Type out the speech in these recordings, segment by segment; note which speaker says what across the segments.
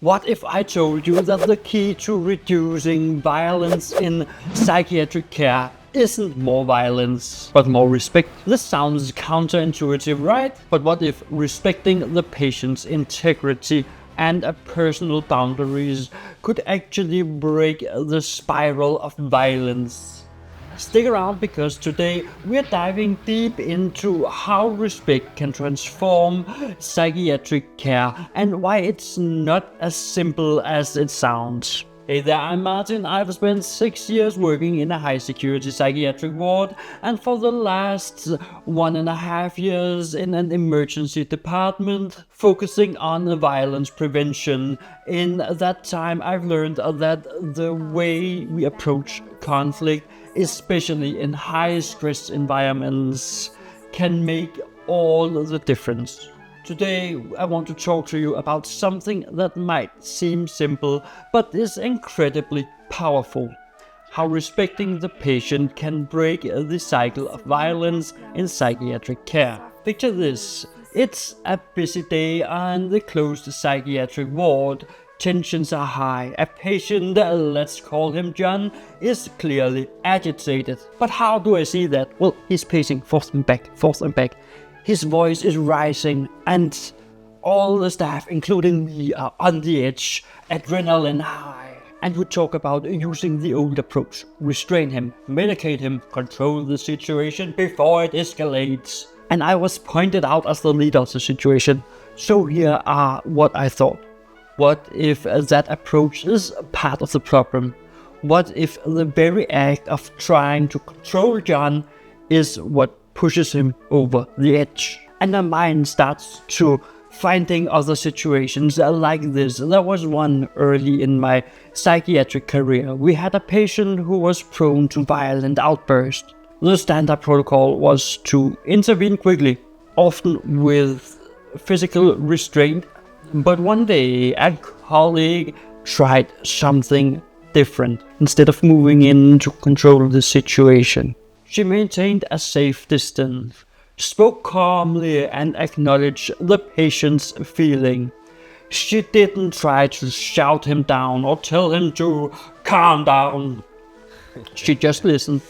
Speaker 1: What if I told you that the key to reducing violence in psychiatric care isn't more violence, but more respect? This sounds counterintuitive, right? But what if respecting the patient's integrity and personal boundaries could actually break the spiral of violence? Stick around, because today we're diving deep into how respect can transform psychiatric care and why it's not as simple as it sounds. Hey there, I'm Martin. I've spent 6 years working in a high security psychiatric ward, and for the last 1.5 years in an emergency department focusing on violence prevention. In that time, I've learned that the way we approach conflict, especially in high stress environments, can make all the difference. Today I want to talk to you about something that might seem simple but is incredibly powerful. How respecting the patient can break the cycle of violence in psychiatric care. Picture this: it's a busy day on the closed psychiatric ward. Tensions are high. A patient, let's call him John, is clearly agitated. But how do I see that? Well, he's pacing forth and back. His voice is rising, and all the staff, including me, are on the edge, adrenaline high. And we talk about using the old approach: restrain him, medicate him, control the situation before it escalates. And I was pointed out as the leader of the situation. So here are what I thought. What if that approach is part of the problem? What if the very act of trying to control John is what pushes him over the edge? And the mind starts to finding other situations like this. There was one early in my psychiatric career. We had a patient who was prone to violent outbursts. The standard protocol was to intervene quickly, often with physical restraint. But one day, a colleague tried something different. Instead of moving in to control the situation, she maintained a safe distance, spoke calmly, and acknowledged the patient's feeling. She didn't try to shout him down or tell him to calm down. She just listened.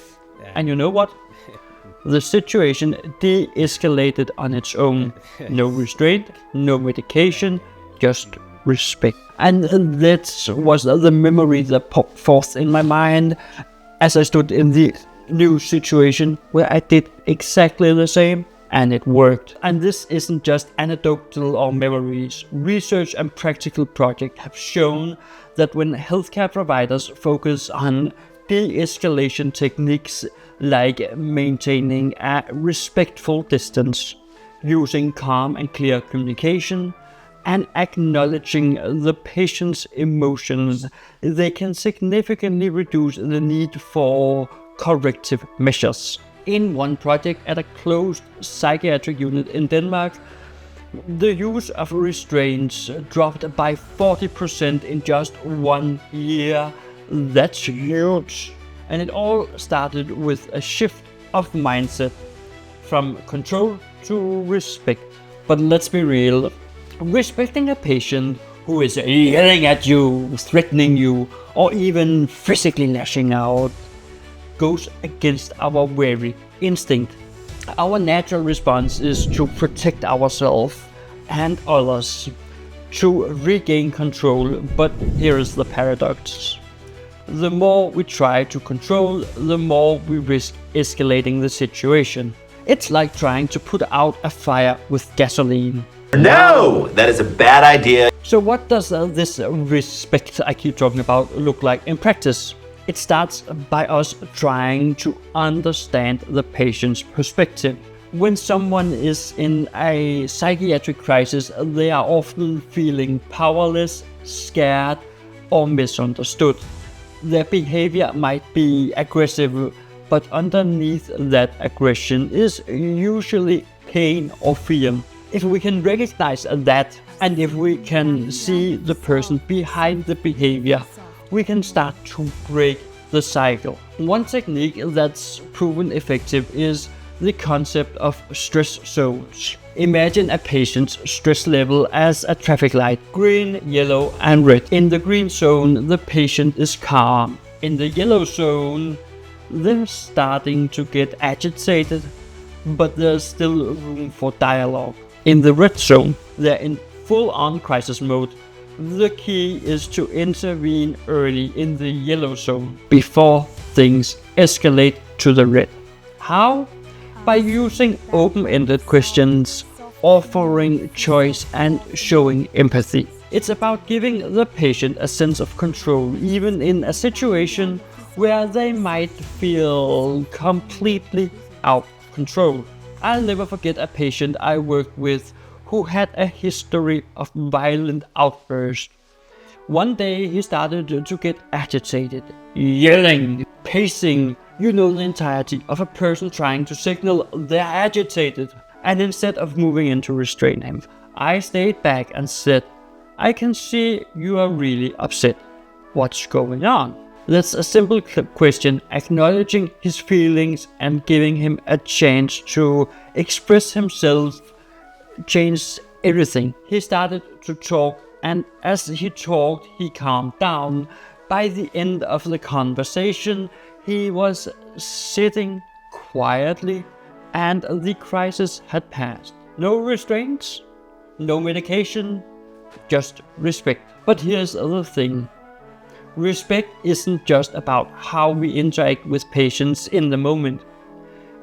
Speaker 1: And you know what? The situation de-escalated on its own. No restraint, no medication, just respect. And that was the memory that popped forth in my mind as I stood in the new situation where I did exactly the same, and it worked. And this isn't just anecdotal or memories. Research and practical projects have shown that when healthcare providers focus on de-escalation techniques like maintaining a respectful distance, using calm and clear communication, and acknowledging the patient's emotions, they can significantly reduce the need for corrective measures. In one project at a closed psychiatric unit in Denmark, the use of restraints dropped by 40% in just 1 year. That's huge. And it all started with a shift of mindset from control to respect. But let's be real, respecting a patient who is yelling at you, threatening you, or even physically lashing out goes against our very instinct. Our natural response is to protect ourselves and others, to regain control. But here is the paradox. The more we try to control, the more we risk escalating the situation. It's like trying to put out a fire with gasoline.
Speaker 2: No, that is a bad idea.
Speaker 1: So what does this respect I keep talking about look like in practice? It starts by us trying to understand the patient's perspective. When someone is in a psychiatric crisis, they are often feeling powerless, scared, or misunderstood. Their behavior might be aggressive, but underneath that aggression is usually pain or fear. If we can recognize that, and if we can see the person behind the behavior, we can start to break the cycle. One technique that's proven effective is the concept of stress zones. Imagine a patient's stress level as a traffic light, green, yellow and red. In the green zone, the patient is calm. In the yellow zone, they're starting to get agitated, but there's still room for dialogue. In the red zone, they're in full-on crisis mode. The key is to intervene early in the yellow zone before things escalate to the red. How? By using open-ended questions, offering choice and showing empathy. It's about giving the patient a sense of control, even in a situation where they might feel completely out of control. I'll never forget a patient I worked with who had a history of violent outbursts. One day he started to get agitated, yelling, pacing, the entirety of a person trying to signal they're agitated. And instead of moving in to restrain him, I stayed back and said, "I can see you are really upset. What's going on?" That's a simple question, acknowledging his feelings and giving him a chance to express himself changed everything. He started to talk, and as he talked, he calmed down. By the end of the conversation, he was sitting quietly, and the crisis had passed. No restraints, no medication, just respect. But here's the thing. Respect isn't just about how we interact with patients in the moment.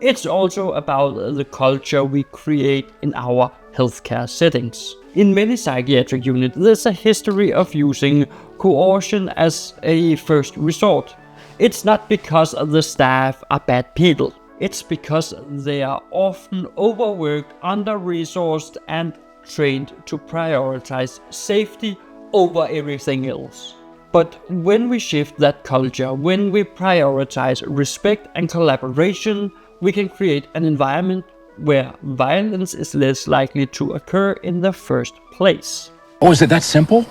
Speaker 1: It's also about the culture we create in our healthcare settings. In many psychiatric units, there's a history of using coercion as a first resort. It's not because the staff are bad people. It's because they are often overworked, under-resourced, and trained to prioritize safety over everything else. But when we shift that culture, when we prioritize respect and collaboration, we can create an environment where violence is less likely to occur in the first place.
Speaker 3: Oh, is it that simple?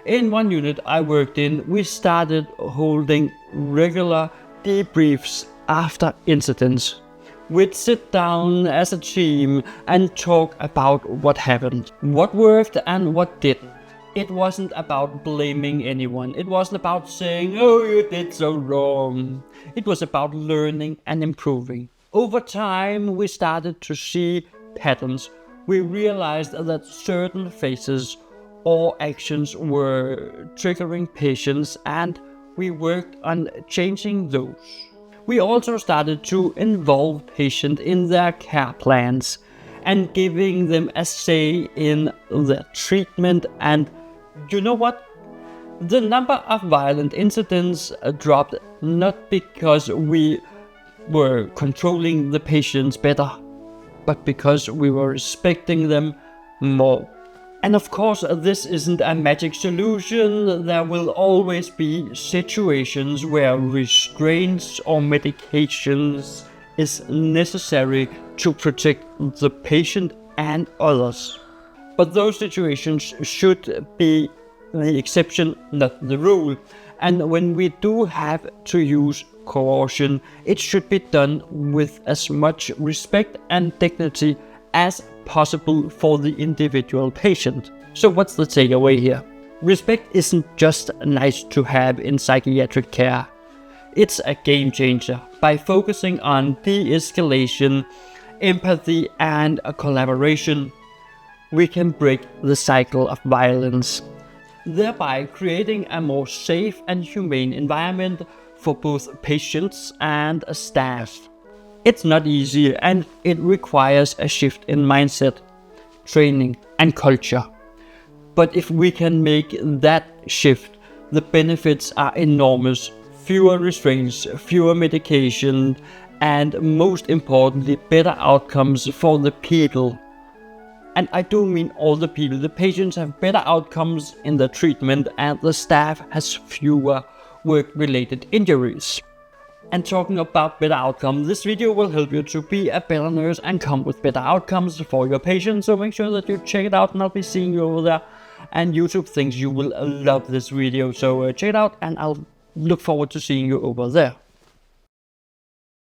Speaker 1: In one unit I worked in, we started holding regular debriefs after incidents. We'd sit down as a team and talk about what happened, what worked and what didn't. It wasn't about blaming anyone. It wasn't about saying, "Oh, you did so wrong." It was about learning and improving. Over time, we started to see patterns. We realized that certain faces or actions were triggering patients, and we worked on changing those. We also started to involve patients in their care plans and giving them a say in their treatment. And you know what? The number of violent incidents dropped, not because we were controlling the patients better, but because we were respecting them more. And of course, this isn't a magic solution. There will always be situations where restraints or medications is necessary to protect the patient and others. But those situations should be the exception, not the rule. And when we do have to use coercion, it should be done with as much respect and dignity as possible for the individual patient. So what's the takeaway here? Respect isn't just nice to have in psychiatric care. It's a game changer. By focusing on de-escalation, empathy and collaboration, we can break the cycle of violence, thereby creating a more safe and humane environment for both patients and staff. It's not easy, and it requires a shift in mindset, training and culture. But if we can make that shift, the benefits are enormous. Fewer restraints, fewer medication, and most importantly, better outcomes for the people. And I do mean all the people. The patients have better outcomes in the treatment, and the staff has fewer work-related injuries. And talking about better outcomes, this video will help you to be a better nurse and come with better outcomes for your patients. So make sure that you check it out, and I'll be seeing you over there. And YouTube thinks you will love this video. So check it out, and I'll look forward to seeing you over there.